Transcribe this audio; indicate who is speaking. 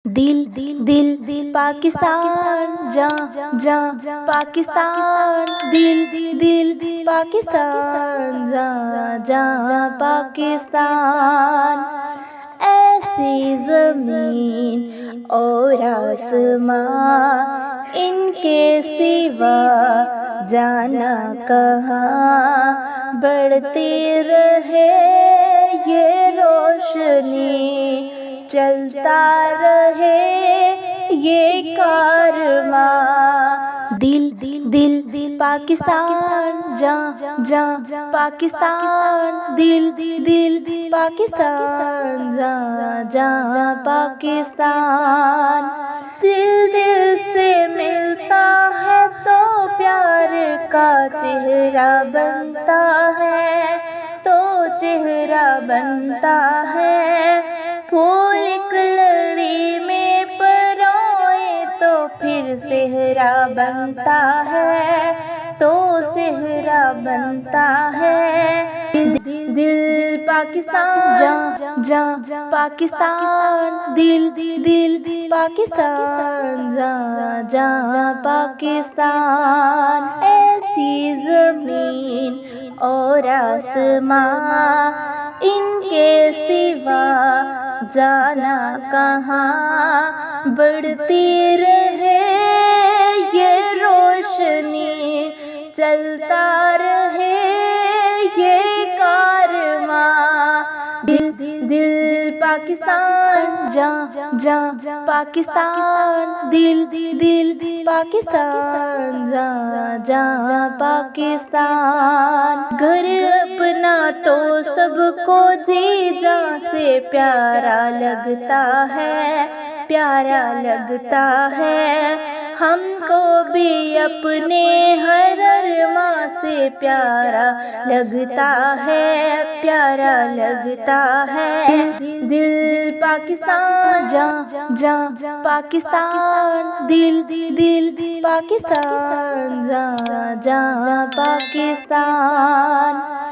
Speaker 1: दिल दिल दिल पाकिस्तान जा जा पाकिस्तान दिल दिल पाकिस्तान जा जा पाकिस्तान। ऐसी ज़मीन और आसमां इनके सिवा जाना कहाँ, बढ़ती रहे ये रोशनी, चलता रहे ये कारवां। दिल दिल दिल पाकिस्तान जा जा पाकिस्तान दिल दिल पाकिस्तान जा जा पाकिस्तान। दिल दिल से मिलता है तो प्यार का चेहरा बनता है, तो चेहरा बनता है। फूल एक लड़ी में परोए तो फिर सेहरा बनता है, तो सेहरा बनता है। दिल पाकिस्तान जा जा पाकिस्तान दिल दिल पाकिस्तान जा जा पाकिस्तान। ऐसी ज़मीन और आसमां इनके सिवा जाना कहाँ, बढ़ती रहे ये रोशनी, चलता रहे ये कारवां। दिल दिल पाकिस्तान जा जा पाकिस्तान दिल दिल पाकिस्तान जा जा पाकिस्तान। घर अपना तो सबको जी जान से प्यारा लगता है, प्यारा लगता है। हमको भी अपने हर अरमां से प्यारा लगता है, प्यारा लगता है। दिल पाकिस्तान जा जा पाकिस्तान दिल दिल पाकिस्तान जा जा पाकिस्तान।